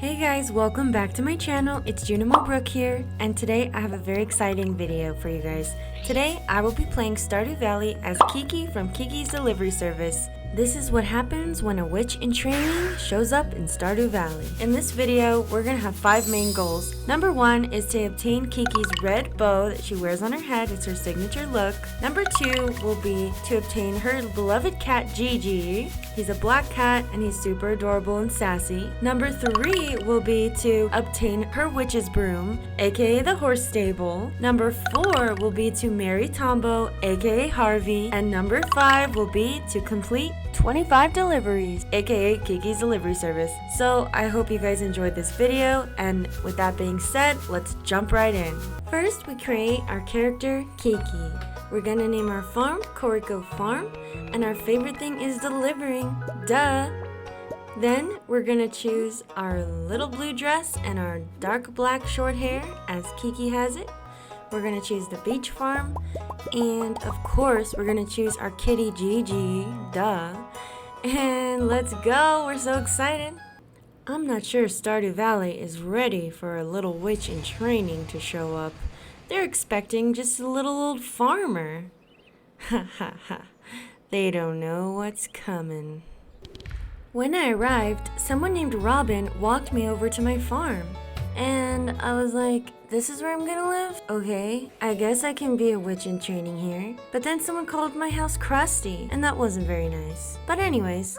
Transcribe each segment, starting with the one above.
Hey guys, welcome back to my channel. It's Junimobrook here, and today I have a very exciting video for you guys. Today I will be playing Stardew Valley as Kiki from Kiki's Delivery Service. This is what happens when a witch in training shows up in Stardew Valley. In this video, we're gonna have 5 main goals. Number 1 is to obtain Kiki's red bow that she wears on her head. It's her signature look. Number 2 will be to obtain her beloved cat Gigi. He's a black cat and he's super adorable and sassy. Number 3 will be to obtain her witch's broom, aka the horse stable. Number 4 will be to marry Tombo, aka Harvey. And number 5 will be to complete 25 deliveries, aka Kiki's Delivery Service. So I hope you guys enjoyed this video, and with that being said, let's jump right in. First, we create our character Kiki. We're gonna name our farm Corico Farm, and our favorite thing is delivering, duh. Then we're gonna choose our little blue dress and our dark black short hair as Kiki has it. We're gonna choose the beach farm, and of course we're gonna choose our kitty Gigi, duh. And let's go, we're so excited. I'm not sure Stardew Valley is ready for a little witch in training to show up. They're expecting just a little old farmer. Ha ha ha, they don't know what's coming. When I arrived, someone named Robin walked me over to my farm. And I was like, this is where I'm gonna live? Okay, I guess I can be a witch in training here. But then someone called my house crusty, and that wasn't very nice. But anyways,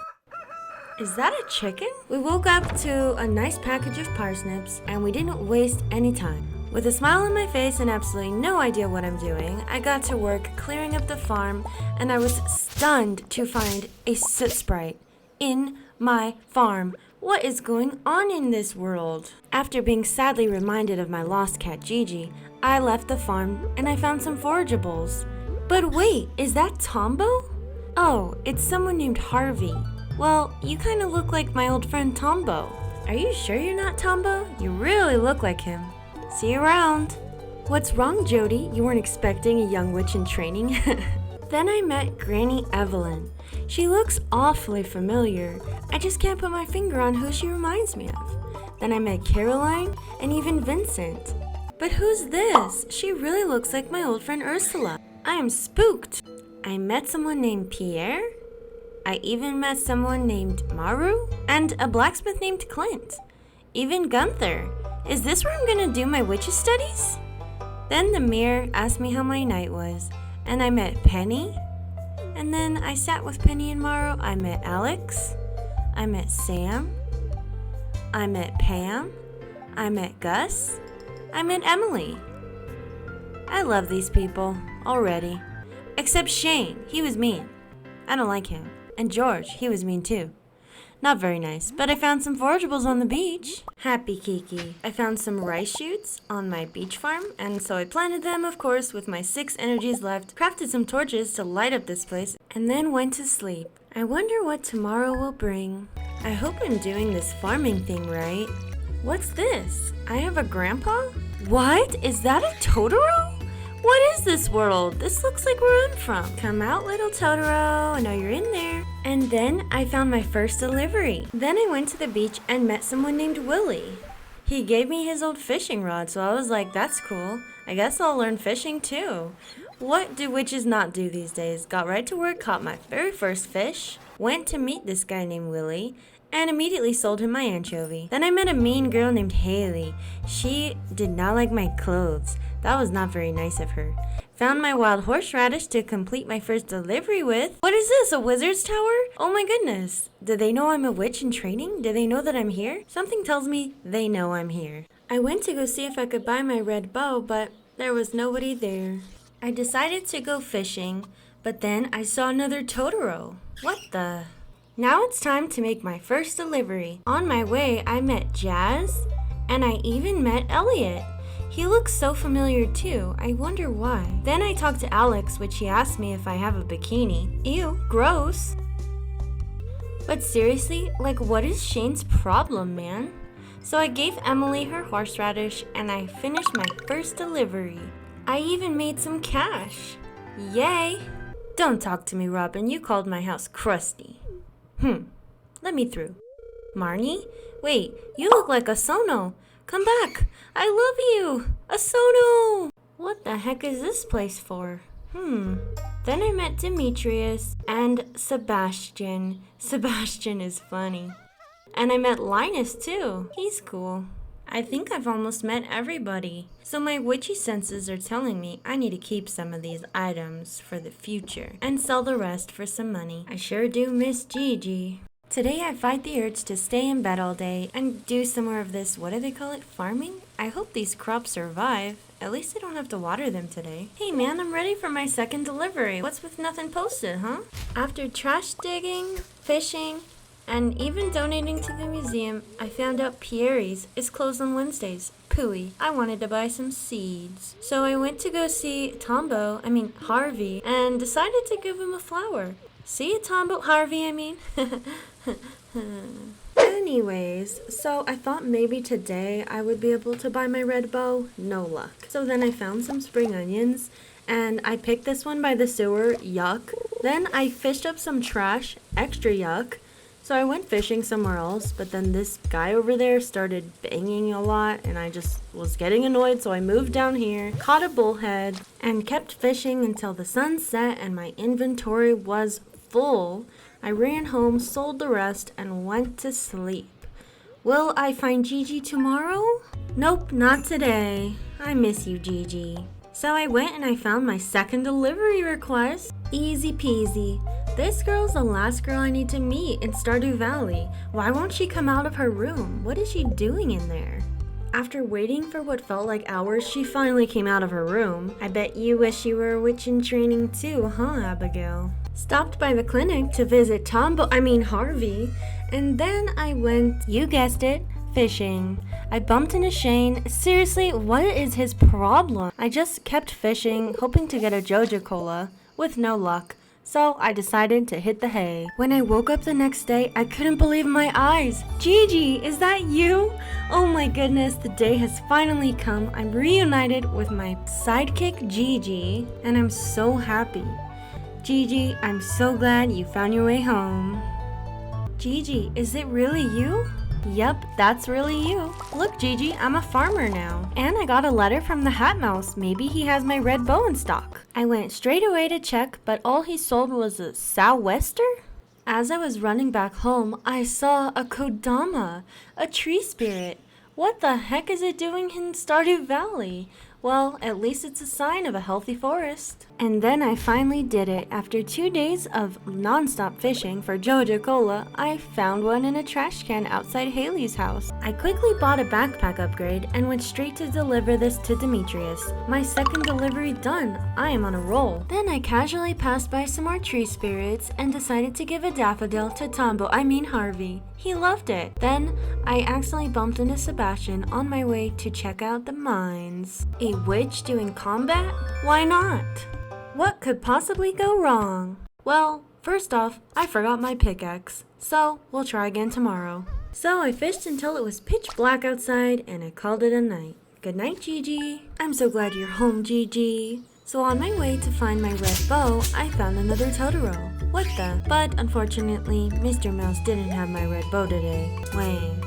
is that a chicken? We woke up to a nice package of parsnips, and we didn't waste any time. With a smile on my face and absolutely no idea what I'm doing, I got to work clearing up the farm, and I was stunned to find a soot sprite in my farm. What is going on in this world? After being sadly reminded of my lost cat Gigi, I left the farm and I found some forageables. But wait, is that Tombo? Oh, it's someone named Harvey. Well, you kind of look like my old friend Tombo. Are you sure you're not Tombo? You really look like him. See you around. What's wrong, Jody? You weren't expecting a young witch in training? Then I met Granny Evelyn. She looks awfully familiar. I just can't put my finger on who she reminds me of. Then I met Caroline and even Vincent. But who's this? She really looks like my old friend Ursula. I am spooked. I met someone named Pierre. I even met someone named Maru and a blacksmith named Clint. Even Gunther. Is this where I'm gonna do my witches studies? Then the mirror asked me how my night was, and I met Penny. And then I sat with Penny and Maru. I met Alex. I met Sam. I met Pam. I met Gus. I met Emily. I love these people already. Except Shane, he was mean. I don't like him. And George, he was mean too. Not very nice, but I found some forageables on the beach. Happy Kiki. I found some rice shoots on my beach farm, and so I planted them, of course, with my 6 energies left, crafted some torches to light up this place, and then went to sleep. I wonder what tomorrow will bring. I hope I'm doing this farming thing right. What's this? I have a grandpa? What? Is that a Totoro? What is this world? This looks like where I'm from. Come out, little Totoro. I know you're in there. And then I found my first delivery. Then I went to the beach and met someone named Willie. He gave me his old fishing rod, so I was like, that's cool. I guess I'll learn fishing too. What do witches not do these days? Got right to work, caught my very first fish, went to meet this guy named Willie, and immediately sold him my anchovy. Then I met a mean girl named Haley. She did not like my clothes. That was not very nice of her. Found my wild horseradish to complete my first delivery with. What is this, a wizard's tower? Oh my goodness. Do they know I'm a witch in training? Do they know that I'm here? Something tells me they know I'm here. I went to go see if I could buy my red bow, but there was nobody there. I decided to go fishing, but then I saw another Totoro. What the? Now it's time to make my first delivery. On my way, I met Jazz, and I even met Elliot. He looks so familiar too. I wonder why. Then I talked to Alex, which he asked me if I have a bikini. Ew, gross. But seriously, like what is Shane's problem, man? So I gave Emily her horseradish and I finished my first delivery. I even made some cash. Yay! Don't talk to me, Robin. You called my house crusty. Let me through. Marnie? Wait, you look like Asono. Come back. I love you. Asono! What the heck is this place for? Then I met Demetrius and Sebastian. Sebastian is funny. And I met Linus too. He's cool. I think I've almost met everybody. So my witchy senses are telling me I need to keep some of these items for the future and sell the rest for some money. I sure do miss Gigi. Today I fight the urge to stay in bed all day and do some more of this, what do they call it, farming? I hope these crops survive. At least I don't have to water them today. Hey man, I'm ready for my second delivery. What's with nothing posted, huh? After trash digging, fishing, and even donating to the museum, I found out Pierre's is closed on Wednesdays. Pooey. I wanted to buy some seeds. So I went to go see Harvey, and decided to give him a flower. See you, Harvey, I mean. Anyways, so I thought maybe today I would be able to buy my red bow. No luck. So then I found some spring onions, and I picked this one by the sewer. Yuck. Then I fished up some trash. Extra yuck. So I went fishing somewhere else, but then this guy over there started banging a lot, and I just was getting annoyed, so I moved down here, caught a bullhead, and kept fishing until the sun set and my inventory was full. I ran home, sold the rest, and went to sleep. Will I find Gigi tomorrow? Nope, not today. I miss you, Gigi. So I went and I found my second delivery request. Easy peasy. This girl's the last girl I need to meet in Stardew Valley. Why won't she come out of her room? What is she doing in there? After waiting for what felt like hours, she finally came out of her room. I bet you wish you were a witch in training too, huh, Abigail? Stopped by the clinic to visit Harvey, and then I went, you guessed it, fishing. I bumped into Shane. Seriously, what is his problem? I just kept fishing, hoping to get a Joja Cola, with no luck. So I decided to hit the hay. When I woke up the next day, I couldn't believe my eyes. Gigi, is that you? Oh my goodness, the day has finally come. I'm reunited with my sidekick Gigi, and I'm so happy. Gigi, I'm so glad you found your way home. Gigi, is it really you? Yep, that's really you. Look, Gigi, I'm a farmer now. And I got a letter from the Hat Mouse. Maybe he has my red bow in stock. I went straight away to check, but all he sold was a sou'wester? As I was running back home, I saw a Kodama, a tree spirit. What the heck is it doing in Stardew Valley? Well, at least it's a sign of a healthy forest. And then I finally did it. After 2 days of non-stop fishing for Joja Cola, I found one in a trash can outside Haley's house. I quickly bought a backpack upgrade and went straight to deliver this to Demetrius. My second delivery done. I am on a roll. Then I casually passed by some more tree spirits and decided to give a daffodil to Harvey. He loved it. Then I accidentally bumped into Sebastian on my way to check out the mines. A witch doing combat? Why not? What could possibly go wrong? Well, first off, I forgot my pickaxe, so we'll try again tomorrow. So I fished until it was pitch black outside and I called it a night. Good night, Gigi. I'm so glad you're home, Gigi. So on my way to find my red bow, I found another Totoro. What the? But unfortunately, Mr. Mouse didn't have my red bow today. Wang.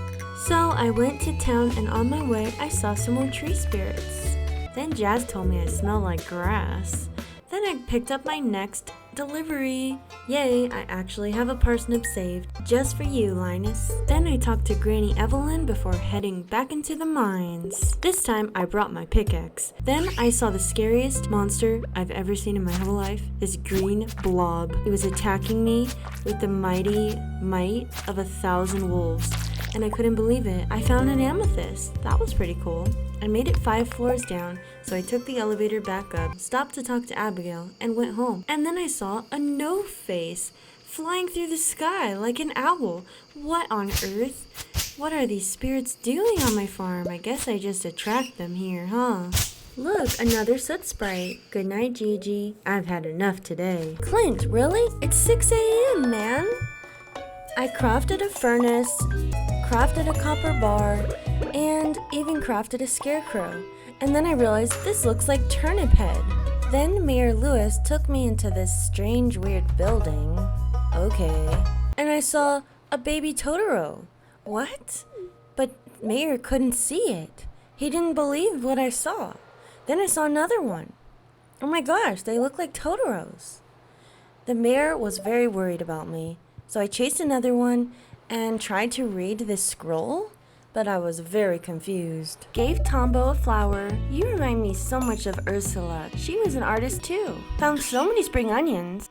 So I went to town and on my way, I saw some more tree spirits. Then Jazz told me I smell like grass. Then I picked up my next delivery. Yay, I actually have a parsnip saved. Just for you, Linus. Then I talked to Granny Evelyn before heading back into the mines. This time I brought my pickaxe. Then I saw the scariest monster I've ever seen in my whole life. This green blob. It was attacking me with the mighty might of 1,000 wolves. And I couldn't believe it. I found an amethyst. That was pretty cool. I made it 5 floors down, so I took the elevator back up, stopped to talk to Abigail, and went home. And then I saw a no-face flying through the sky like an owl. What on earth? What are these spirits doing on my farm? I guess I just attract them here, huh? Look, another soot sprite. Good night, Gigi. I've had enough today. Clint, really? It's 6 a.m., man. I crafted a furnace, crafted a copper bar, and even crafted a scarecrow. And then I realized this looks like Turnip Head. Then Mayor Lewis took me into this strange, weird building. Okay. And I saw a baby Totoro. What? But Mayor couldn't see it. He didn't believe what I saw. Then I saw another one. Oh my gosh, they look like Totoros. The mayor was very worried about me, so I chased another one and tried to read this scroll, but I was very confused. Gave Tombo a flower. You remind me so much of Ursula. She was an artist too. Found so many spring onions.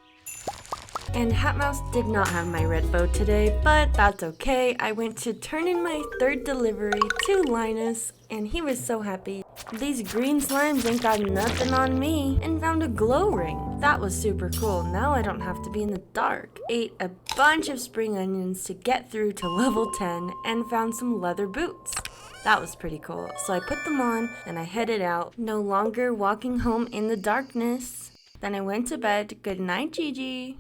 And Hatmouse did not have my red bow today, but that's okay. I went to turn in my third delivery to Linus, and he was so happy. These green slimes ain't got nothing on me, and found a glow ring. That was super cool. Now I don't have to be in the dark. Ate a bunch of spring onions to get through to level 10 and found some leather boots. That was pretty cool. So I put them on and I headed out, no longer walking home in the darkness. Then I went to bed. Good night, Gigi.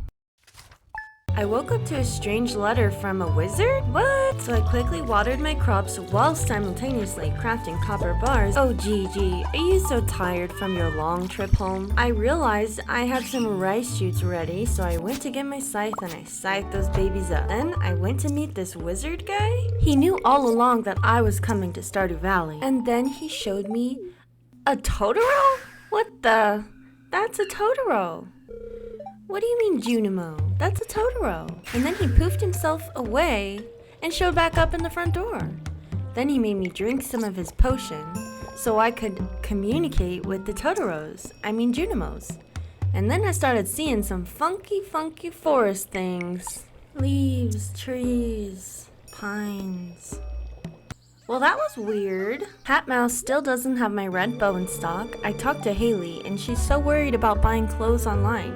I woke up to a strange letter from a wizard? What? So I quickly watered my crops while simultaneously crafting copper bars. Oh Gigi, are you so tired from your long trip home? I realized I had some rice shoots ready, so I went to get my scythe and I scythed those babies up. Then I went to meet this wizard guy. He knew all along that I was coming to Stardew Valley. And then he showed me a Totoro? What the? That's a Totoro. What do you mean, Junimo? That's a Totoro. And then he poofed himself away and showed back up in the front door. Then he made me drink some of his potion so I could communicate with the Totoros. I mean Junimos. And then I started seeing some funky forest things. Leaves, trees, pines. Well, that was weird. Hatmouse still doesn't have my red bow in stock. I talked to Haley, and she's so worried about buying clothes online.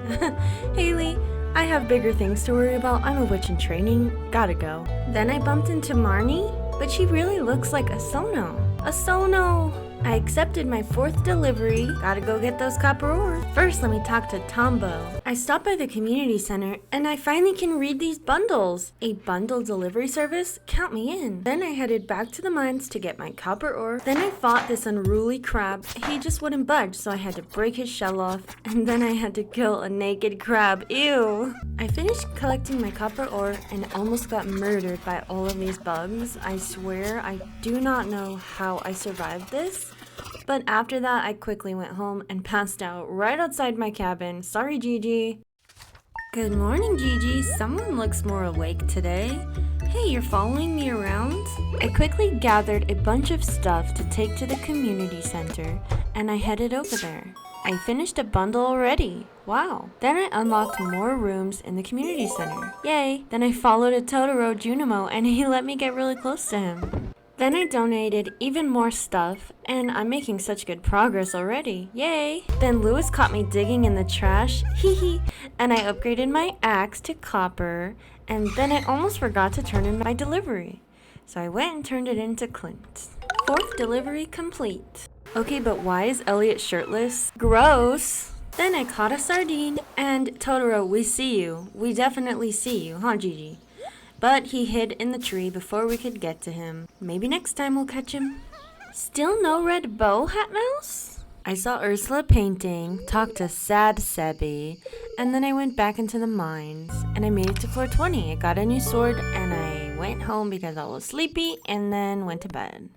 Haley, I have bigger things to worry about. I'm a witch in training. Gotta go. Then I bumped into Marnie, but she really looks like a Sono. A Sono! I accepted my 4th delivery. Gotta go get those copper ores. First, let me talk to Tombo. I stopped by the community center and I finally can read these bundles. A bundle delivery service? Count me in. Then I headed back to the mines to get my copper ore. Then I fought this unruly crab. He just wouldn't budge, so I had to break his shell off. And then I had to kill a naked crab. Ew! I finished collecting my copper ore and almost got murdered by all of these bugs. I swear I do not know how I survived this. But after that, I quickly went home and passed out right outside my cabin. Sorry, Gigi. Good morning, Gigi. Someone looks more awake today. Hey, you're following me around? I quickly gathered a bunch of stuff to take to the community center, and I headed over there. I finished a bundle already. Wow. Then I unlocked more rooms in the community center. Yay. Then I followed a Totoro Junimo, and he let me get really close to him. Then I donated even more stuff, and I'm making such good progress already. Yay! Then Lewis caught me digging in the trash, hee, and I upgraded my axe to copper, and then I almost forgot to turn in my delivery. So I went and turned it into Clint. 4th delivery complete. Okay, but why is Elliot shirtless? Gross! Then I caught a sardine, and Totoro, we see you. We definitely see you, huh, Gigi? But he hid in the tree before we could get to him. Maybe next time we'll catch him. Still no red bow, Hatmouse? I saw Ursula painting, talked to Sad Sebby, and then I went back into the mines. And I made it to floor 20. I got a new sword, and I went home because I was sleepy, and then went to bed.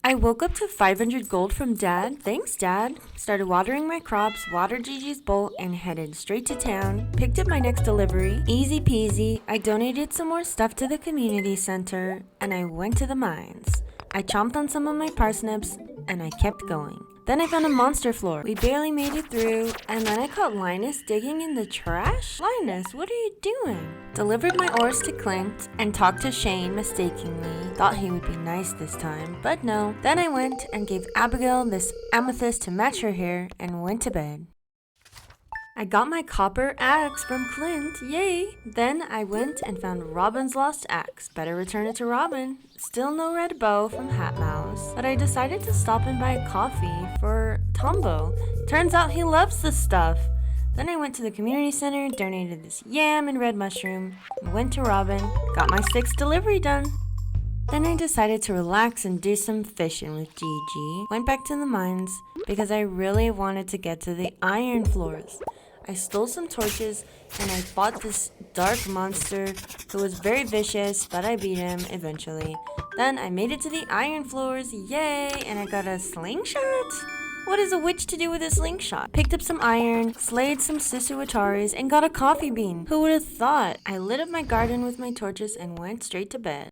I woke up to 500 gold from Dad. Thanks, Dad. Started watering my crops, watered Gigi's bowl, and headed straight to town. Picked up my next delivery. Easy peasy. I donated some more stuff to the community center, and I went to the mines. I chomped on some of my parsnips, and I kept going. Then I found a monster floor. We barely made it through, and then I caught Linus digging in the trash. Linus, what are you doing? Delivered my ores to Clint and talked to Shane mistakenly. Thought he would be nice this time, but no. Then I went and gave Abigail this amethyst to match her hair and went to bed. I got my copper axe from Clint, yay! Then I went and found Robin's lost axe. Better return it to Robin. Still no red bow from Hatmouse, but I decided to stop and buy a coffee for Tombo. Turns out he loves this stuff. Then I went to the community center, donated this yam and red mushroom, went to Robin, got my 6th delivery done. Then I decided to relax and do some fishing with Gigi. Went back to the mines because I really wanted to get to the iron floors. I stole some torches and I fought this dark monster who was very vicious, but I beat him eventually. Then I made it to the iron floors, yay, and I got a slingshot? What is a witch to do with a slingshot? Picked up some iron, slayed some Susuwataris, and got a coffee bean. Who would have thought? I lit up my garden with my torches and went straight to bed.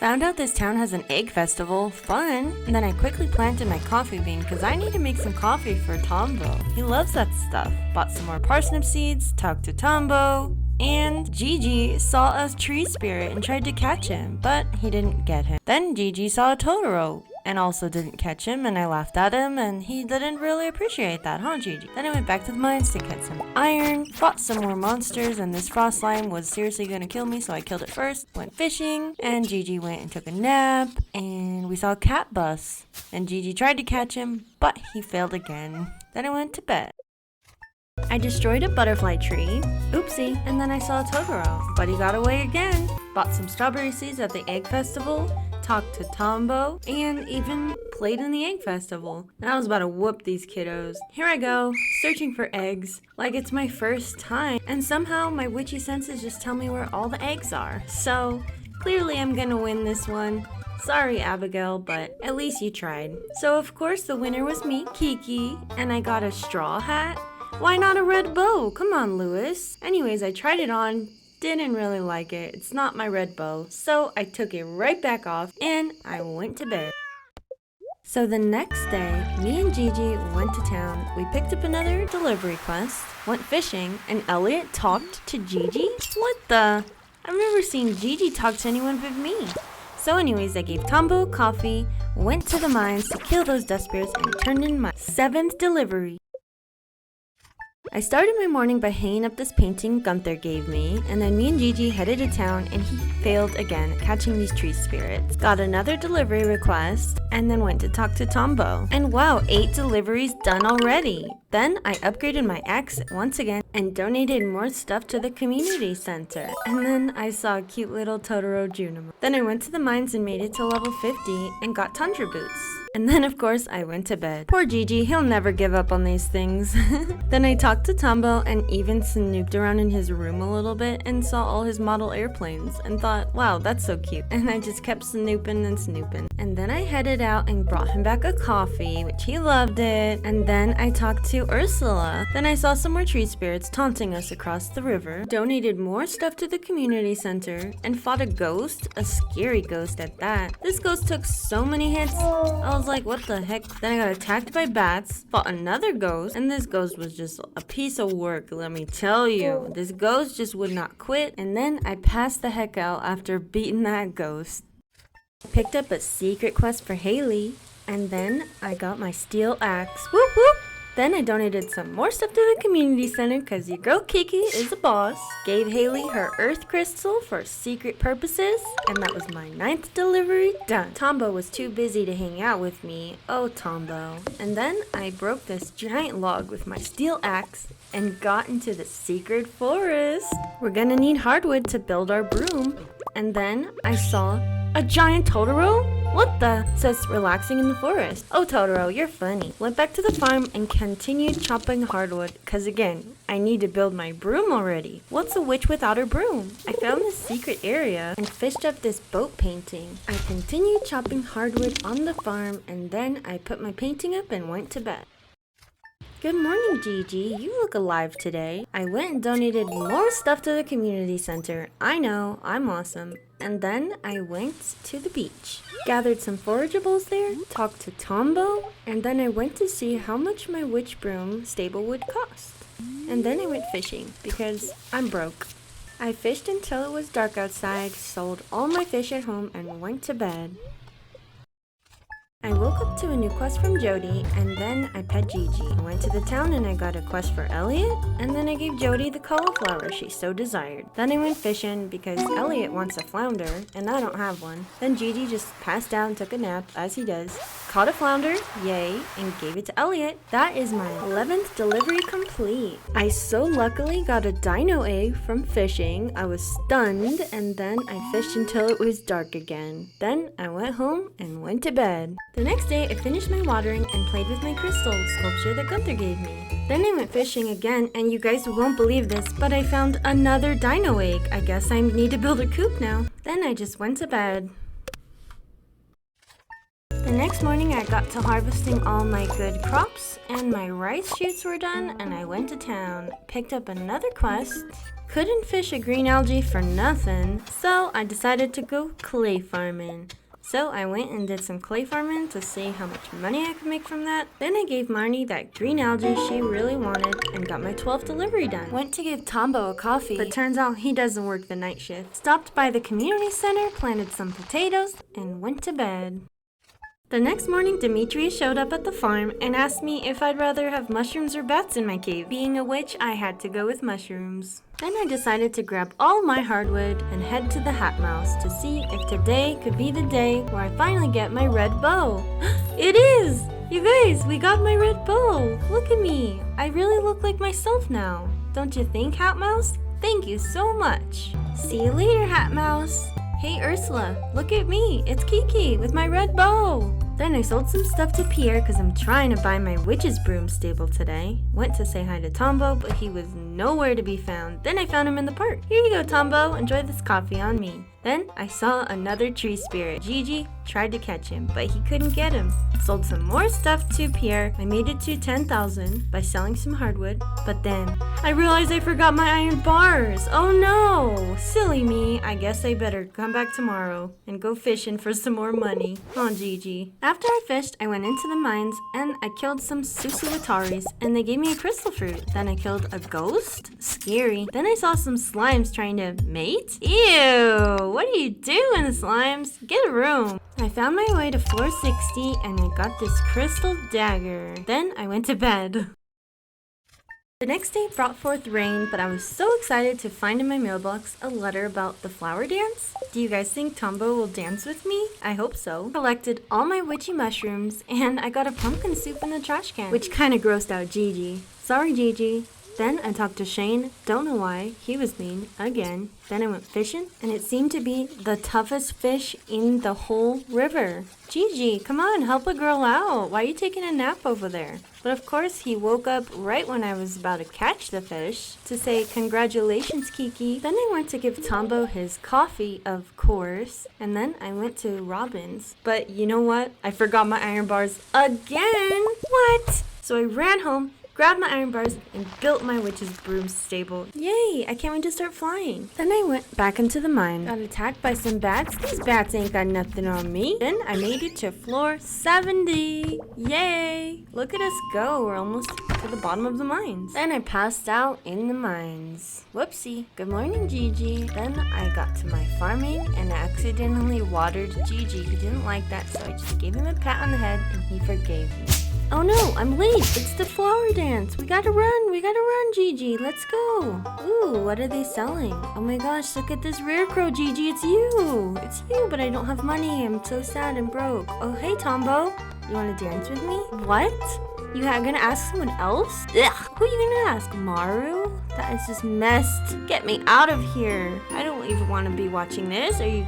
Found out this town has an egg festival, fun! And then I quickly planted my coffee bean because I need to make some coffee for Tombo. He loves that stuff. Bought some more parsnip seeds, talked to Tombo, and Gigi saw a tree spirit and tried to catch him, but he didn't get him. Then Gigi saw a Totoro and also didn't catch him, and I laughed at him and he didn't really appreciate that, huh Gigi? Then I went back to the mines to get some iron, fought some more monsters, and this frost slime was seriously gonna kill me, so I killed it first. Went fishing and Gigi went and took a nap, and we saw a cat bus and Gigi tried to catch him, but he failed again. Then I went to bed. I destroyed a butterfly tree, oopsie, and then I saw a Totoro, but he got away again. Bought some strawberry seeds at the egg festival, talked to Tombo, and even played in the egg festival. And I was about to whoop these kiddos. Here I go, searching for eggs, like it's my first time, and somehow my witchy senses just tell me where all the eggs are. So, clearly I'm gonna win this one. Sorry, Abigail, but at least you tried. So of course the winner was me, Kiki, and I got a straw hat. Why not a red bow? Come on, Lewis. Anyways, I tried it on, didn't really like it. It's not my red bow. So I took it right back off and I went to bed. So the next day, me and Gigi went to town. We picked up another delivery quest, went fishing, and Elliot talked to Gigi? What the? I've never seen Gigi talk to anyone but me. So anyways, I gave Tombo coffee, went to the mines to kill those dust spirits, and turned in my 7th delivery. I started my morning by hanging up this painting Gunther gave me, and then me and Gigi headed to town and he failed again catching these tree spirits. Got another delivery request, and then went to talk to Tombo. And wow, 8 deliveries done already! Then I upgraded my axe once again and donated more stuff to the community center. And then I saw a cute little Totoro Junimobrook. Then I went to the mines and made it to level 50 and got tundra boots. And then of course I went to bed. Poor Gigi, he'll never give up on these things. Then I talked to Tombo and even snooped around in his room a little bit and saw all his model airplanes and thought, wow, that's so cute. And I just kept snooping and snooping. And then I headed out and brought him back a coffee, which he loved it. And then I talked to Ursula. Then I saw some more tree spirits taunting us across the river, donated more stuff to the community center, and fought a ghost, a scary ghost at that. This ghost took so many hits, I was like, what the heck? Then I got attacked by bats, fought another ghost, and this ghost was just a piece of work, let me tell you. This ghost just would not quit, and then I passed the heck out after beating that ghost. Picked up a secret quest for Haley, and then I got my steel axe. Whoop whoop! Then I donated some more stuff to the community center because your girl Kiki is a boss. Gave Haley her earth crystal for secret purposes, and that was my 9th delivery done. Tombo was too busy to hang out with me. Oh, Tombo. And then I broke this giant log with my steel axe and got into the secret forest. We're gonna need hardwood to build our broom. And then I saw a giant Totoro? What the? Says relaxing in the forest. Oh, Totoro, you're funny. Went back to the farm and continued chopping hardwood, cause again, I need to build my broom already. What's a witch without her broom? I found this secret area and fished up this boat painting. I continued chopping hardwood on the farm, and then I put my painting up and went to bed. Good morning, Gigi. You look alive today. I went and donated more stuff to the community center. I know, I'm awesome. And then I went to the beach. Gathered some forageables there, talked to Tombo, and then I went to see how much my witch broom stable would cost. And then I went fishing, because I'm broke. I fished until it was dark outside, sold all my fish at home, and went to bed. I woke up to a new quest from Jody, and then I pet Gigi. I went to the town and I got a quest for Elliot, and then I gave Jody the cauliflower she so desired. Then I went fishing because Elliot wants a flounder, and I don't have one. Then Gigi just passed out and took a nap, as he does. Caught a flounder, yay, and gave it to Elliot. That is my 11th delivery complete. I so luckily got a dino egg from fishing. I was stunned, and then I fished until it was dark again. Then I went home and went to bed. The next day, I finished my watering and played with my crystal sculpture that Gunther gave me. Then I went fishing again, and you guys won't believe this, but I found another dino egg. I guess I need to build a coop now. Then I just went to bed. The next morning I got to harvesting all my good crops, and my rice shoots were done, and I went to town, picked up another quest. Couldn't fish a green algae for nothing, so I decided to go clay farming. So I went and did some clay farming to see how much money I could make from that. Then I gave Marnie that green algae she really wanted and got my 12th delivery done. Went to give Tombo a coffee, but turns out he doesn't work the night shift. Stopped by the community center, planted some potatoes, and went to bed. The next morning, Dimitri showed up at the farm and asked me if I'd rather have mushrooms or bats in my cave. Being a witch, I had to go with mushrooms. Then I decided to grab all my hardwood and head to the Hat Mouse to see if today could be the day where I finally get my red bow. It is! You guys, we got my red bow! Look at me! I really look like myself now. Don't you think, Hat Mouse? Thank you so much. See you later, Hat Mouse. Hey Ursula, look at me, it's Kiki with my red bow. Then I sold some stuff to Pierre because I'm trying to buy my witch's broom stable today. Went to say hi to Tombo, but he was nowhere to be found. Then I found him in the park. Here you go, Tombo, enjoy this coffee on me. Then I saw another tree spirit. Gigi tried to catch him, but he couldn't get him. Sold some more stuff to Pierre. I made it to 10,000 by selling some hardwood, but then I realized I forgot my iron bars. Oh no! Silly me. I guess I better come back tomorrow and go fishing for some more money. Oh, Gigi. After I fished, I went into the mines and I killed some susuwataris and they gave me a crystal fruit. Then I killed a ghost? Scary. Then I saw some slimes trying to mate? Ew! What are you doing, slimes? Get a room. I found my way to floor 60 and I got this crystal dagger. Then I went to bed. The next day brought forth rain, but I was so excited to find in my mailbox a letter about the flower dance. Do you guys think Tombo will dance with me? I hope so. Collected all my witchy mushrooms and I got a pumpkin soup in the trash can, which kind of grossed out Gigi. Sorry, Gigi. Then I talked to Shane, don't know why, he was mean, again. Then I went fishing, and it seemed to be the toughest fish in the whole river. Gigi, come on, help a girl out. Why are you taking a nap over there? But of course, he woke up right when I was about to catch the fish to say, congratulations, Kiki. Then I went to give Tombo his coffee, of course, and then I went to Robin's. But you know what? I forgot my iron bars again. What? So I ran home, grabbed my iron bars, and built my witch's broom stable. Yay! I can't wait to start flying. Then I went back into the mine. Got attacked by some bats. These bats ain't got nothing on me. Then I made it to floor 70. Yay! Look at us go. We're almost to the bottom of the mines. Then I passed out in the mines. Whoopsie. Good morning, Gigi. Then I got to my farming and I accidentally watered Gigi. He didn't like that, so I just gave him a pat on the head and he forgave me. Oh no, I'm late. It's the flower dance. We gotta run, Gigi. Let's go. Ooh, what are they selling? Oh my gosh, look at this rare crow, Gigi. It's you. It's you, but I don't have money. I'm so sad and broke. Oh, hey, Tombo. You wanna dance with me? What? You gonna ask someone else? Ugh, who are you gonna ask? Maru? That is just messed. Get me out of here. I don't even want to be watching this. Are you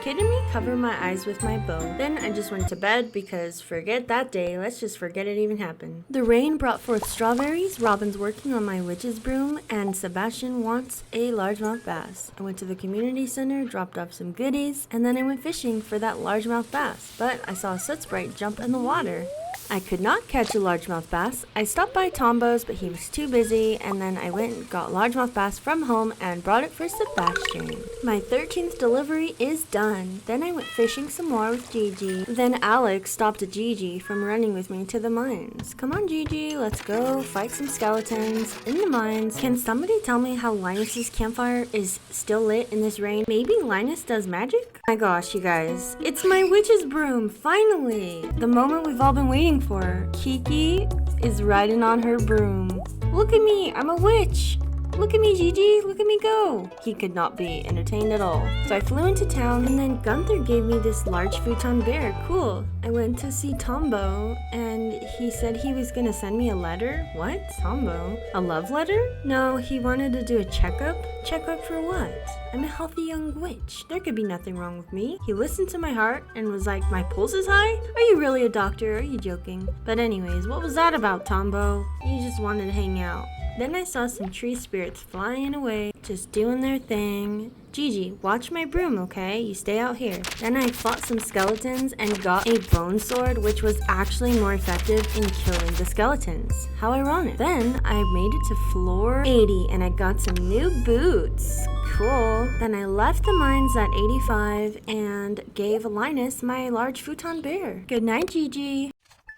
kidding me? Cover my eyes with my bow. Then I just went to bed because forget that day. Let's just forget it even happened. The rain brought forth strawberries. Robin's working on my witch's broom and Sebastian wants a largemouth bass. I went to the community center, dropped off some goodies, and then I went fishing for that largemouth bass. But I saw a soot sprite jump in the water. I could not catch a largemouth bass. I stopped by Tombo's, but he was too busy, and then I went and got largemouth bass from home and brought it for Sebastian. My 13th delivery is done. Then I went fishing some more with Gigi. Then Alex stopped Gigi from running with me to the mines. Come on, Gigi, let's go fight some skeletons in the mines. Can somebody tell me how Linus's campfire is still lit in this rain? Maybe Linus does magic? My gosh, you guys. It's my witch's broom, finally! The moment we've all been waiting for. Kiki is riding on her broom. Look at me, I'm a witch! Look at me, Gigi, look at me go. He could not be entertained at all. So I flew into town, and then Gunther gave me this large futon bear. Cool. I went to see Tombo, and he said he was gonna send me a letter. What? Tombo? A love letter? No, he wanted to do a checkup. Checkup for what? I'm a healthy young witch. There could be nothing wrong with me. He listened to my heart and was like, my pulse is high? Are you really a doctor? Are you joking? But anyways, what was that about, Tombo? You just wanted to hang out. Then I saw some tree spirits flying away, just doing their thing. Gigi, watch my broom, okay? You stay out here. Then I fought some skeletons and got a bone sword, which was actually more effective in killing the skeletons. How ironic. Then I made it to floor 80 and I got some new boots. Cool. Then I left the mines at 85 and gave Linus my large futon bear. Good night, Gigi.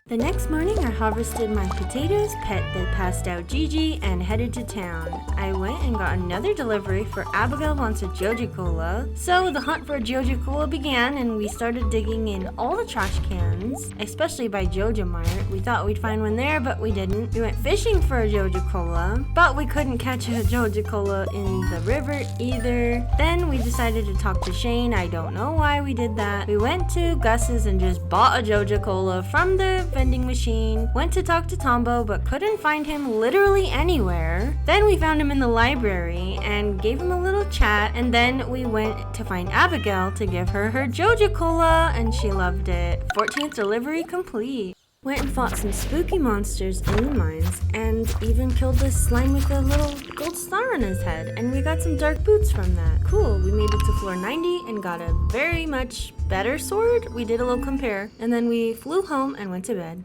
The next morning, I harvested my potatoes, pet the passed out Gigi, and headed to town. I went and got another delivery for Abigail wants a Jojo Cola. So the hunt for a Jojo Cola began, and we started digging in all the trash cans, especially by Jojo Mart. We thought we'd find one there, but we didn't. We went fishing for a Jojo Cola, but we couldn't catch a Jojo Cola in the river either. Then we decided to talk to Shane. I don't know why we did that. We went to Gus's and just bought a Jojo Cola from the vending machine, went to talk to Tombo but couldn't find him literally anywhere. Then we found him in the library and gave him a little chat, and then we went to find Abigail to give her her Jojo Cola, and she loved it. 14th delivery complete. Went and fought some spooky monsters in the mines and even killed this slime with a little gold star on his head, and we got some dark boots from that. Cool, we made it to floor 90 and got a very much better sword. We did a little compare, and then we flew home and went to bed.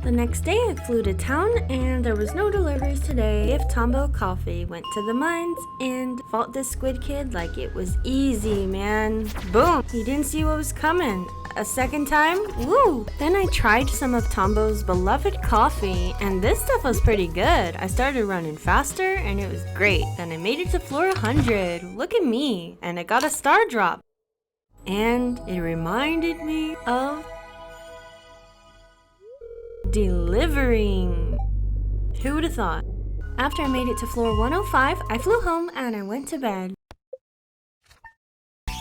The next day I flew to town and there was no deliveries today. If Tombo Coffee went to the mines and fought this squid kid like it was easy, man. Boom! He didn't see what was coming. A second time, woo! Then I tried some of Tombo's beloved coffee and this stuff was pretty good. I started running faster and it was great. Then I made it to floor 100. Look at me! And I got a star drop. And it reminded me of delivering. Who would have thought? After I made it to floor 105, I flew home and I went to bed.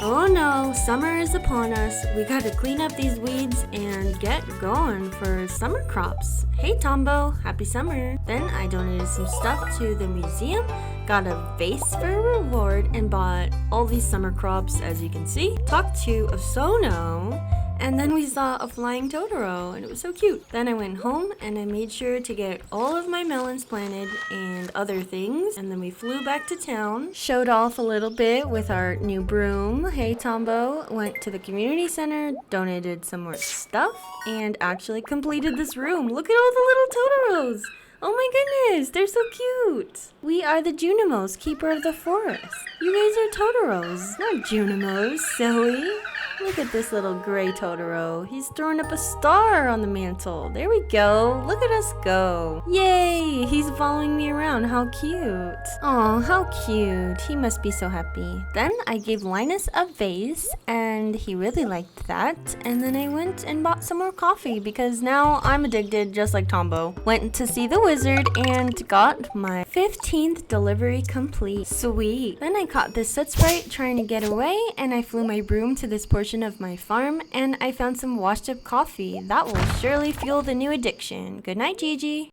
Oh no, summer is upon us. We gotta clean up these weeds and get going for summer crops. Hey Tombo, happy summer. Then I donated some stuff to the museum, got a vase for a reward, and bought all these summer crops as you can see. Talked to Osono. And then we saw a flying Totoro, and it was so cute. Then I went home, and I made sure to get all of my melons planted and other things. And then we flew back to town, showed off a little bit with our new broom. Hey Tombo, went to the community center, donated some more stuff, and actually completed this room. Look at all the little Totoros. Oh my goodness, they're so cute. We are the Junimos, keeper of the forest. You guys are Totoros, not Junimos, silly. Look at this little gray Totoro. He's throwing up a star on the mantle. There we go. Look at us go. Yay! He's following me around. How cute. Aw, how cute. He must be so happy. Then I gave Linus a vase, and he really liked that. And then I went and bought some more coffee because now I'm addicted just like Tombo. Went to see the wizard and got my 15th delivery complete. Sweet. Then I caught this soot sprite trying to get away, and I flew my broom to this portion of my farm, and I found some washed up coffee. That will surely fuel the new addiction. Good night, Gigi.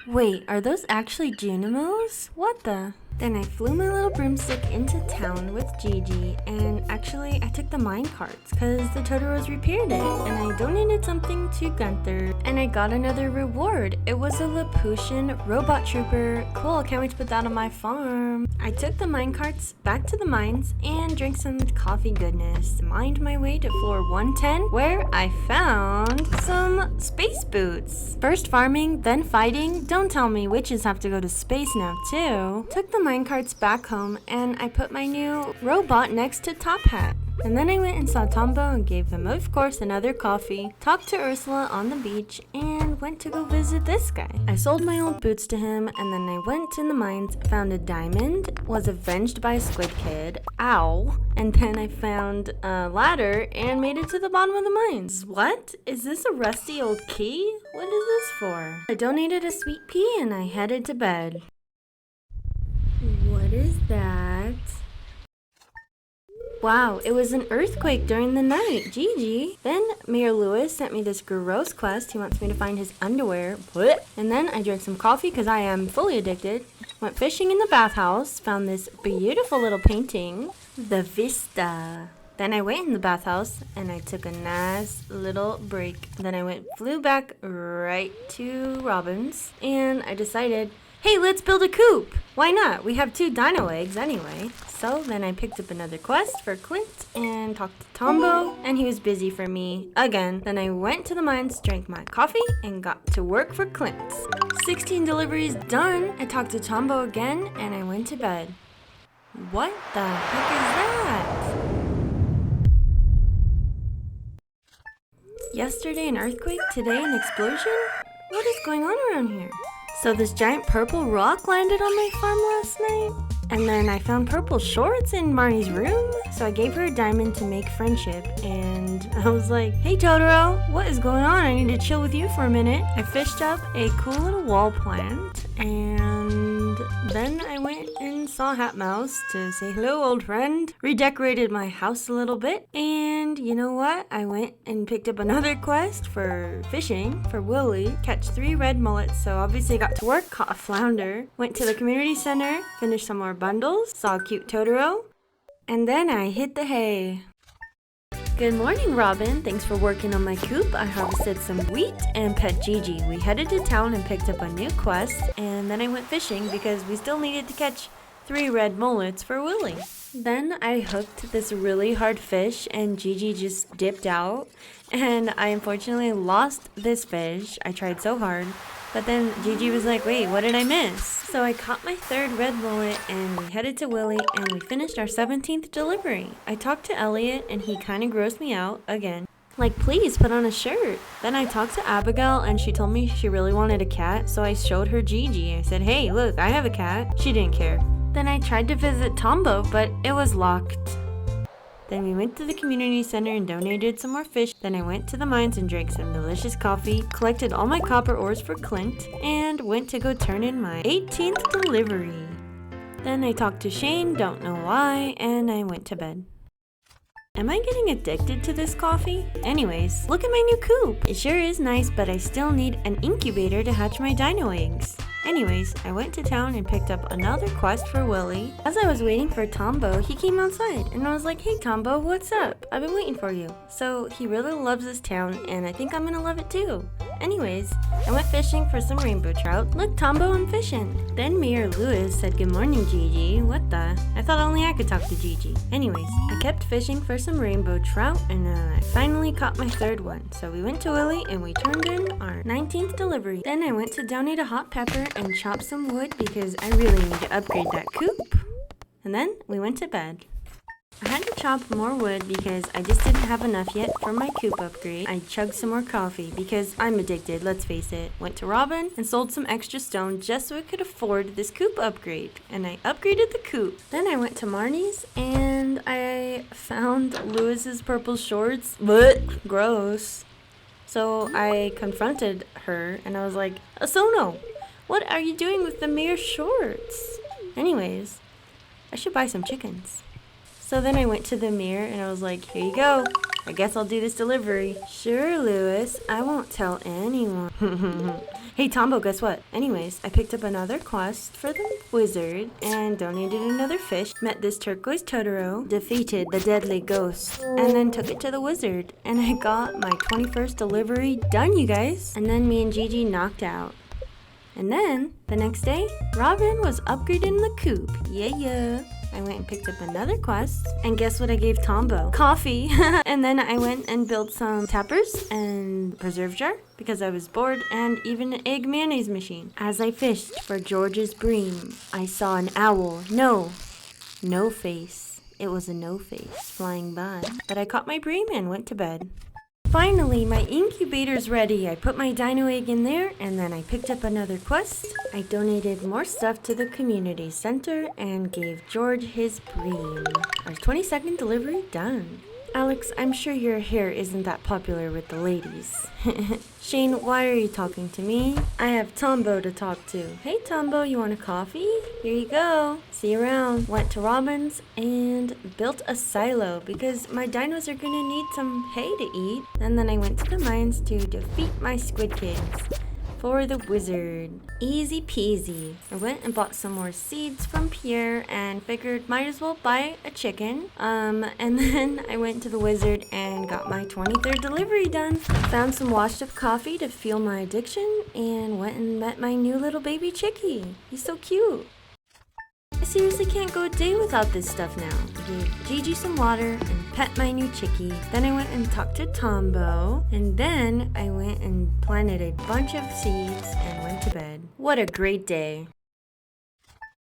Wait, are those actually Junimos? What the? Then I flew my little broomstick into town with Gigi, and actually I took the mine carts because the Totoros repaired it, and I donated something to Gunther, and I got another reward. It was a Laputian robot trooper. Cool, can't wait to put that on my farm. I took the mine carts back to the mines and drank some coffee goodness. Mined my way to floor 110 where I found some space boots. First farming, then fighting. Don't tell me witches have to go to space now too. Took the minecarts back home and I put my new robot next to Top Hat. And then I went and saw Tombo and gave him, of course, another coffee, talked to Ursula on the beach, and went to go visit this guy. I sold my old boots to him, and then I went in the mines, found a diamond, was avenged by a squid kid, ow, and then I found a ladder and made it to the bottom of the mines. What? Is this a rusty old key? What is this for? I donated a sweet pea and I headed to bed. What is that? Wow, it was an earthquake during the night. Gigi. Then Mayor Lewis sent me this gross quest. He wants me to find his underwear. What? And then I drank some coffee because I am fully addicted. Went fishing in the bathhouse. Found this beautiful little painting. The Vista. Then I went in the bathhouse and I took a nice little break. Then flew back right to Robin's and I decided, hey, let's build a coop. Why not? We have 2 dino eggs anyway. So then I picked up another quest for Clint and talked to Tombo, and he was busy for me again. Then I went to the mines, drank my coffee, and got to work for Clint. 16 deliveries done. I talked to Tombo again, and I went to bed. What the heck is that? Yesterday an earthquake, today an explosion? What is going on around here? So this giant purple rock landed on my farm last night? And then I found purple shorts in Marnie's room. So I gave her a diamond to make friendship. And I was like, hey Totoro, what is going on? I need to chill with you for a minute. I fished up a cool little wall plant. And then I went and saw Hat Mouse to say hello, old friend. Redecorated my house a little bit. And you know what? I went and picked up another quest for fishing for Willie. Catch 3 red mullets. So obviously got to work, caught a flounder. Went to the community center, finished some more bundles, saw a cute Totoro. And then I hit the hay. Good morning, Robin. Thanks for working on my coop. I harvested some wheat and pet Gigi. We headed to town and picked up a new quest, and then I went fishing because we still needed to catch 3 red mullets for Willie. Then I hooked this really hard fish and Gigi just dipped out, and I unfortunately lost this fish. I tried so hard, but then Gigi was like, wait, what did I miss? So I caught my 3rd red mullet and we headed to Willie and we finished our 17th delivery. I talked to Elliot and he kind of grossed me out again. Like, please put on a shirt. Then I talked to Abigail and she told me she really wanted a cat, so I showed her Gigi. I said, hey, look, I have a cat. She didn't care. Then I tried to visit Tombo, but it was locked. Then we went to the community center and donated some more fish. Then I went to the mines and drank some delicious coffee, collected all my copper ores for Clint, and went to go turn in my 18th delivery. Then I talked to Shane, don't know why, and I went to bed. Am I getting addicted to this coffee? Anyways, look at my new coop. It sure is nice, but I still need an incubator to hatch my dino eggs. Anyways, I went to town and picked up another quest for Willie. As I was waiting for Tombo, he came outside and I was like, hey Tombo, what's up? I've been waiting for you. So he really loves this town and I think I'm gonna love it too. Anyways, I went fishing for some rainbow trout. Look, Tombo, I'm fishing. Then Mayor Lewis said, good morning, Gigi. What the? I thought only I could talk to Gigi. Anyways, I kept fishing for some rainbow trout and I finally caught my 3rd one. So we went to Willie and we turned in our 19th delivery. Then I went to donate a hot pepper and chop some wood because I really need to upgrade that coop. And then we went to bed. I had to chop more wood because I just didn't have enough yet for my coop upgrade. I chugged some more coffee because I'm addicted, let's face it. Went to Robin and sold some extra stone just so I could afford this coop upgrade. And I upgraded the coop. Then I went to Marnie's and I found Lewis's purple shorts. But gross. So I confronted her and I was like, Asono, what are you doing with the mayor's shorts? Anyways, I should buy some chickens. So then I went to the mirror and I was like, here you go. I guess I'll do this delivery. Sure, Lewis. I won't tell anyone. Hey, Tombo, guess what? Anyways, I picked up another quest for the wizard and donated another fish. Met this turquoise Totoro, defeated the deadly ghost, and then took it to the wizard. And I got my 21st delivery done, you guys. And then me and Gigi knocked out. And then, the next day, Robin was upgraded in the coop. Yeah. I went and picked up another quest. And guess what I gave Tombo? Coffee. And then I went and built some tappers and preserve jar because I was bored, and even an egg mayonnaise machine. As I fished for George's bream, I saw an owl. No face. it was a no-face flying by. But I caught my broom and went to bed. Finally, my incubator's ready. I put my dino egg in there, and then I picked up another quest. I donated more stuff to the community center and gave George his broom. Our 20-second delivery done. Alex, I'm sure your hair isn't that popular with the ladies. Shane, why are you talking to me? I have Tombo to talk to. Hey Tombo, you want a coffee? Here you go. See you around. Went to Robin's and built a silo because my dinos are gonna need some hay to eat. And then I went to the mines to defeat my squid kids. For the wizard. Easy peasy. I went and bought some more seeds from Pierre and figured might as well buy a chicken. And then I went to the wizard and got my 23rd delivery done. Found some washed up coffee to fuel my addiction and went and met my new little baby chickie. He's so cute. I seriously can't go a day without this stuff now. I gave Gigi some water and pet my new chickie. Then I went and talked to Tombo. And then I went and planted a bunch of seeds and went to bed. What a great day.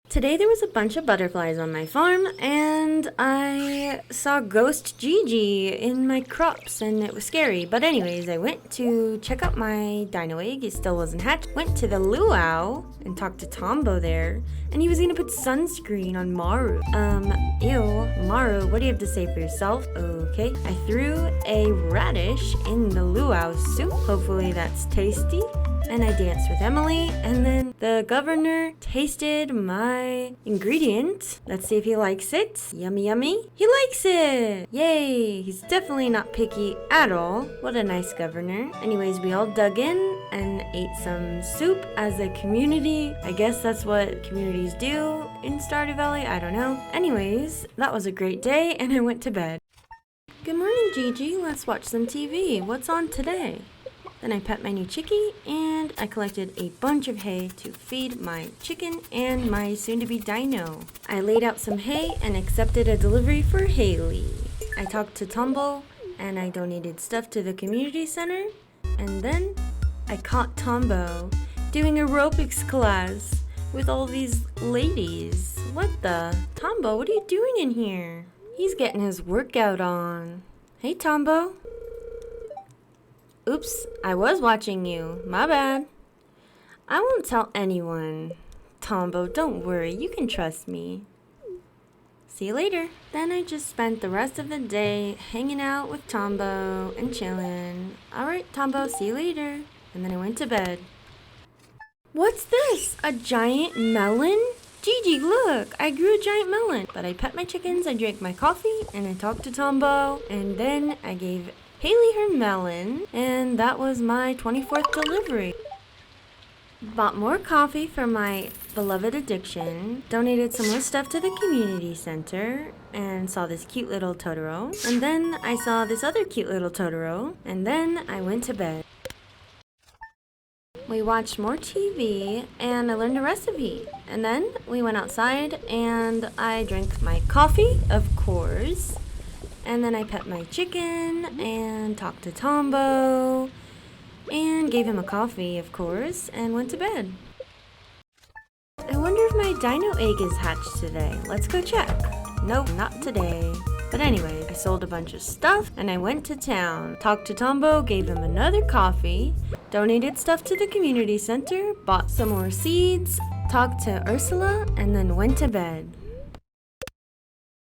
Today there was a bunch of butterflies on my farm and I saw ghost Gigi in my crops and it was scary. But anyways, I went to check out my dino egg. It still wasn't hatched. Went to the luau and talked to Tombo there and he was gonna put sunscreen on Maru. Ew, Maru, what do you have to say for yourself? Okay, I threw a radish in the luau soup. Hopefully that's tasty. And I danced with Emily, and then the governor tasted my ingredient. Let's see if he likes it. Yummy, yummy. He likes it! Yay! He's definitely not picky at all. What a nice governor. Anyways, we all dug in and ate some soup as a community. I guess that's what communities do in Stardew Valley. I don't know. Anyways, that was a great day, and I went to bed. Good morning, Gigi. Let's watch some TV. What's on today? Then I pet my new chickie and I collected a bunch of hay to feed my chicken and my soon-to-be dino. I laid out some hay and accepted a delivery for Haley. I talked to Tombo and I donated stuff to the community center. And then I caught Tombo doing aerobics class with all these ladies. What the? Tombo, what are you doing in here? He's getting his workout on. Hey Tombo. Oops, I was watching you. My bad. I won't tell anyone. Tombo, don't worry. You can trust me. See you later. Then I just spent the rest of the day hanging out with Tombo and chilling. Alright, Tombo, see you later. And then I went to bed. What's this? A giant melon? Gigi, look! I grew a giant melon. But I pet my chickens, I drank my coffee, and I talked to Tombo. And then I gave Haley her melon, and that was my 24th delivery. Bought more coffee for my beloved addiction, donated some more stuff to the community center, and saw this cute little Totoro. And then I saw this other cute little Totoro, and then I went to bed. We watched more TV, and I learned a recipe. And then we went outside, and I drank my coffee, of course. And then I pet my chicken and talked to Tombo and gave him a coffee, of course, and went to bed. I wonder if my dino egg is hatched today. Let's go check. Nope, not today. But anyway, I sold a bunch of stuff and I went to town. Talked to Tombo, gave him another coffee, donated stuff to the community center, bought some more seeds, talked to Ursula, and then went to bed.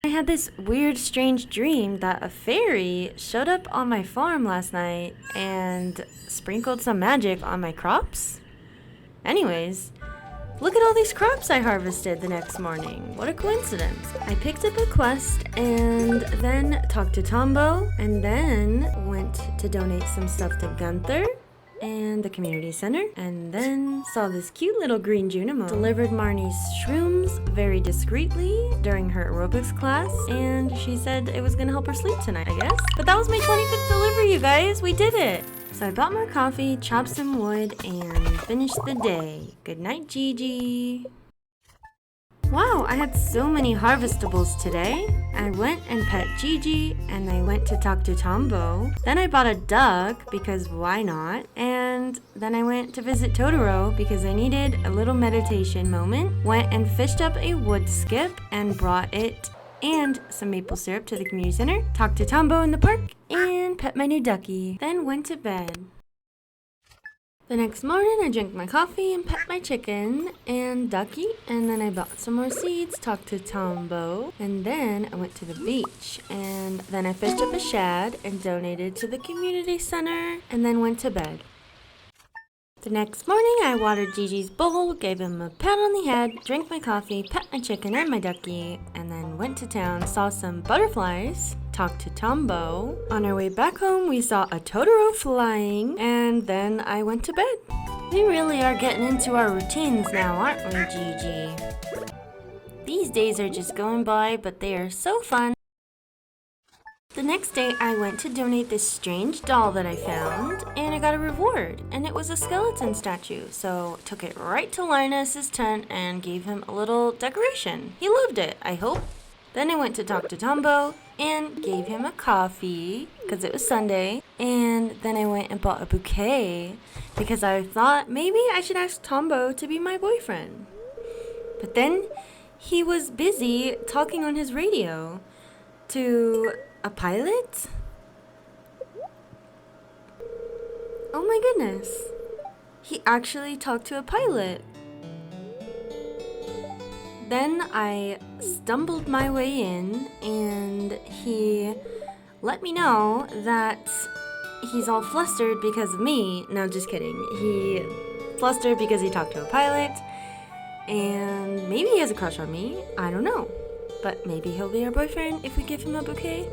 I had this weird, strange dream that a fairy showed up on my farm last night and sprinkled some magic on my crops. Anyways, look at all these crops I harvested the next morning. What a coincidence. I picked up a quest and then talked to Tombo and then went to donate some stuff to Gunther and the community center, and then saw this cute little green Junimo. Delivered Marnie's shrooms very discreetly during her aerobics class, and she said it was gonna help her sleep tonight, I guess. But that was my 25th delivery, you guys. We did it. So I bought more coffee, chopped some wood, and finished the day. Good night, Gigi. Wow, I had so many harvestables today. I went and pet Gigi, and I went to talk to Tombo. Then I bought a duck, because why not? And then I went to visit Totoro, because I needed a little meditation moment. Went and fished up a wood skip, and brought it and some maple syrup to the community center, talked to Tombo in the park, and pet my new ducky. Then went to bed. The next morning, I drank my coffee and pet my chicken and ducky, and then I bought some more seeds, talked to Tombo, and then I went to the beach, and then I fished up a shad and donated to the community center, and then went to bed. The next morning, I watered Gigi's bowl, gave him a pat on the head, drank my coffee, pet my chicken and my ducky, and then went to town, saw some butterflies, talked to Tombo. On our way back home, we saw a Totoro flying, and then I went to bed. We really are getting into our routines now, aren't we, Gigi? These days are just going by, but they are so fun. The next day, I went to donate this strange doll that I found, and I got a reward, and it was a skeleton statue. So took it right to Linus's tent and gave him a little decoration. He loved it, I hope. Then I went to talk to Tombo and gave him a coffee because it was Sunday, and then I went and bought a bouquet because I thought maybe I should ask Tombo to be my boyfriend. But then he was busy talking on his radio to a pilot? Oh my goodness. He actually talked to a pilot. Then I stumbled my way in and he let me know that he's all flustered because of me. No, just kidding. He flustered because he talked to a pilot and maybe he has a crush on me. I don't know. But maybe he'll be our boyfriend if we give him a bouquet.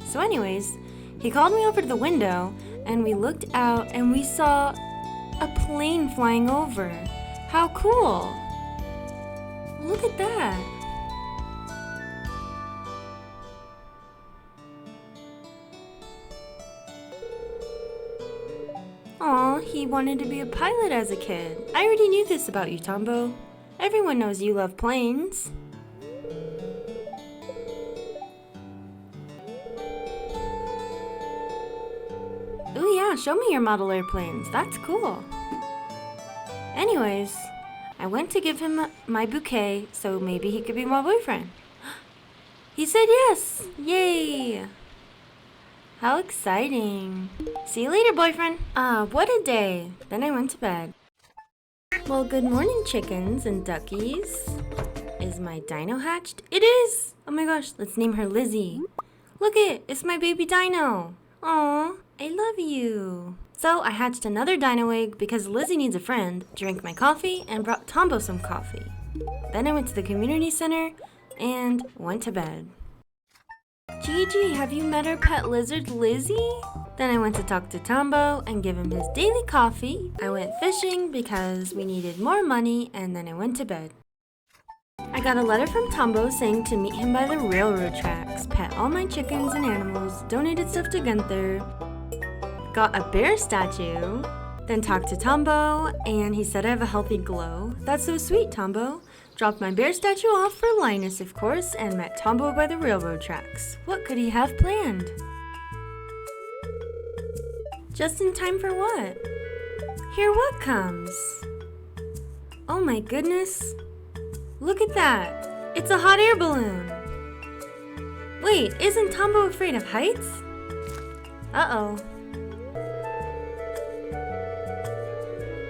So anyways, he called me over to the window and we looked out and we saw a plane flying over. How cool! Look at that! Aw, he wanted to be a pilot as a kid. I already knew this about you, Tombo. Everyone knows you love planes. Ooh yeah, show me your model airplanes. That's cool. Anyways, I went to give him my bouquet so maybe he could be my boyfriend. He said yes! Yay! How exciting. See you later, boyfriend. What a day. Then I went to bed. Well, good morning, chickens and duckies. Is my dino hatched? It is! Oh my gosh, let's name her Lizzie. Look it's my baby dino. Aw, I love you. So I hatched another dino egg because Lizzie needs a friend, drank my coffee, and brought Tombo some coffee. Then I went to the community center and went to bed. Gigi, have you met our pet lizard, Lizzie? Then I went to talk to Tombo and give him his daily coffee. I went fishing because we needed more money, and then I went to bed. I got a letter from Tombo saying to meet him by the railroad tracks, pet all my chickens and animals, donated stuff to Gunther, got a bear statue, then talked to Tombo, and he said I have a healthy glow. That's so sweet, Tombo. Dropped my bear statue off for Linus, of course, and met Tombo by the railroad tracks. What could he have planned? Just in time for what? Here what comes? Oh my goodness. Look at that. It's a hot air balloon. Wait, isn't Tombo afraid of heights? Uh-oh.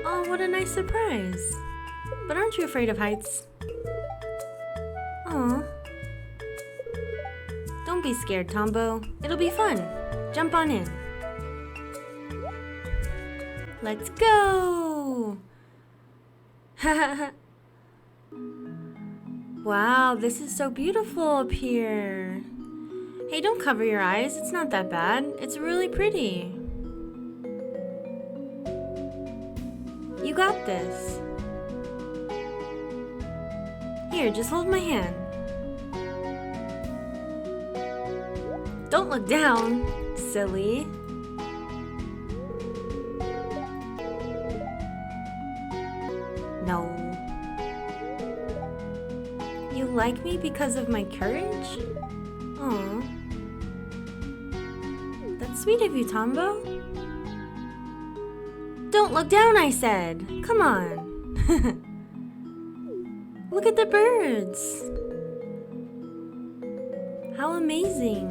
Oh, what a nice surprise. But aren't you afraid of heights? Aw. Don't be scared, Tombo. It'll be fun. Jump on in. Let's go! Wow, this is so beautiful up here. Hey, don't cover your eyes. It's not that bad. It's really pretty. You got this. Here, just hold my hand. Don't look down, silly. No. You like me because of my courage? Aw. That's sweet of you, Tombo. Don't look down, I said. Come on. Look at the birds. How amazing!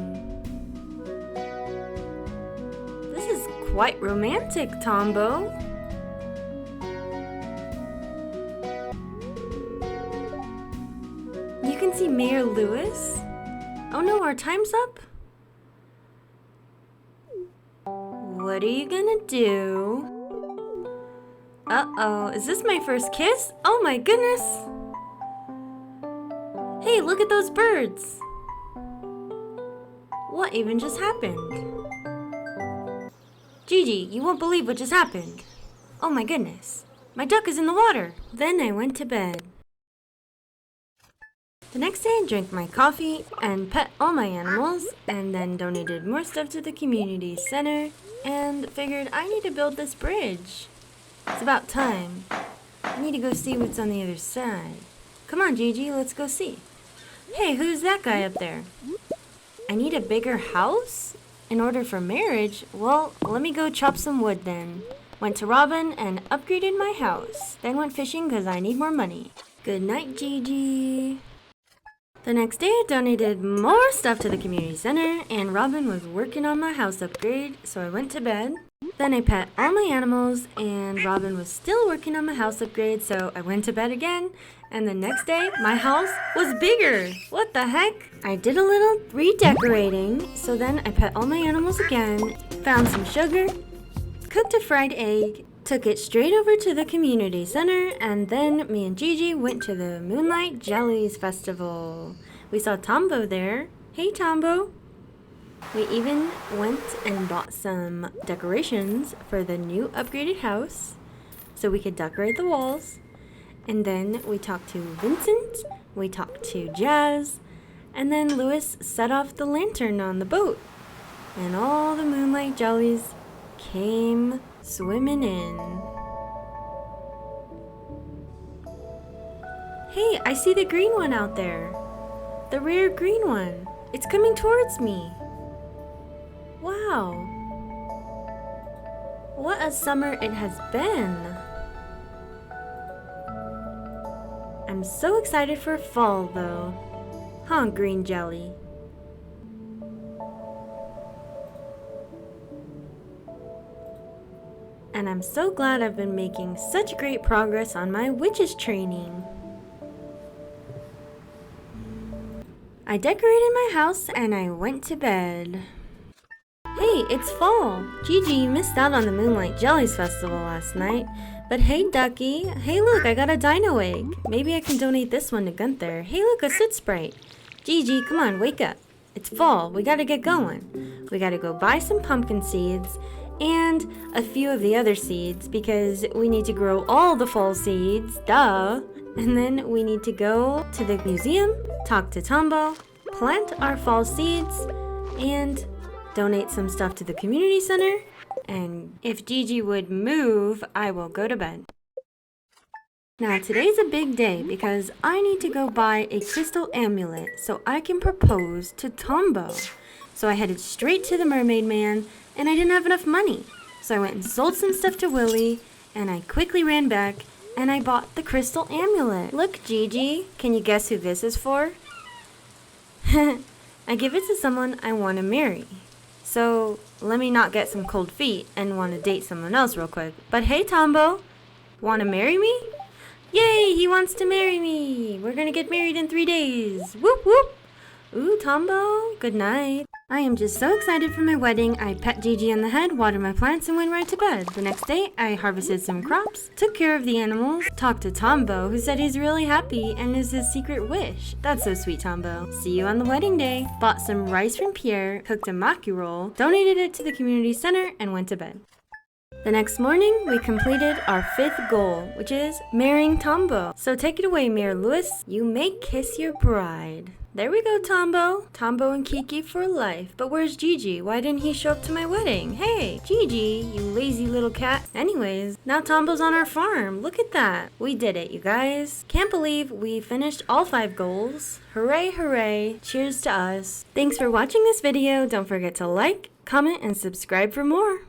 This is quite romantic, Tombo. You can see Mayor Lewis. Oh no, our time's up? What are you gonna do? Uh-oh, is this my first kiss? Oh my goodness! Hey, look at those birds! What even just happened? Gigi, you won't believe what just happened. Oh my goodness, my duck is in the water. Then I went to bed. The next day I drank my coffee and pet all my animals and then donated more stuff to the community center and figured I need to build this bridge. It's about time. I need to go see what's on the other side. Come on, Gigi, let's go see. Hey, who's that guy up there? I need a bigger house? In order for marriage? Well, let me go chop some wood then. Went to Robin and upgraded my house. Then went fishing because I need more money. Good night, Gigi. The next day I donated more stuff to the community center and Robin was working on my house upgrade, so I went to bed. Then I pet all my animals and Robin was still working on my house upgrade, so I went to bed again. And the next day, my house was bigger. What the heck? I did a little redecorating, so then I pet all my animals again, found some sugar, cooked a fried egg, took it straight over to the community center, and then me and Gigi went to the Moonlight Jellies Festival. We saw Tombo there. Hey, Tombo. We even went and bought some decorations for the new upgraded house so we could decorate the walls. And then we talked to Vincent, we talked to Jazz, and then Lewis set off the lantern on the boat. And all the Moonlight Jellies came swimming in. Hey, I see the green one out there. The rare green one. It's coming towards me. Wow. What a summer it has been. I'm so excited for fall though. Huh, green jelly? And I'm so glad I've been making such great progress on my witches training. I decorated my house and I went to bed. Hey, it's fall! Gigi, you missed out on the Moonlight Jellies Festival last night. But hey, Ducky. Hey, look, I got a dino egg. Maybe I can donate this one to Gunther. Hey, look, a Sid Sprite. Gigi, come on, wake up. It's fall. We gotta get going. We gotta go buy some pumpkin seeds and a few of the other seeds because we need to grow all the fall seeds. Duh. And then we need to go to the museum, talk to Tombo, plant our fall seeds, and donate some stuff to the community center. And if Gigi would move, I will go to bed. Now today's a big day because I need to go buy a crystal amulet so I can propose to Tombo. So I headed straight to the Mermaid Man and I didn't have enough money. So I went and sold some stuff to Willie and I quickly ran back and I bought the crystal amulet. Look, Gigi, can you guess who this is for? I give it to someone I want to marry. So let me not get some cold feet and want to date someone else real quick. But hey, Tombo, want to marry me? Yay, he wants to marry me. We're going to get married in 3 days. Whoop, whoop. Ooh, Tombo, good night. I am just so excited for my wedding. I pet Gigi on the head, watered my plants, and went right to bed. The next day, I harvested some crops, took care of the animals, talked to Tombo, who said he's really happy and is his secret wish. That's so sweet, Tombo. See you on the wedding day. Bought some rice from Pierre, cooked a maki roll, donated it to the community center, and went to bed. The next morning, we completed our 5th goal, which is marrying Tombo. So take it away, Mayor Lewis. You may kiss your bride. There we go, Tombo. Tombo and Kiki for life. But where's Gigi? Why didn't he show up to my wedding? Hey, Gigi, you lazy little cat. Anyways, now Tombo's on our farm. Look at that. We did it, you guys. Can't believe we finished all 5 goals. Hooray, hooray. Cheers to us. Thanks for watching this video. Don't forget to like, comment, and subscribe for more.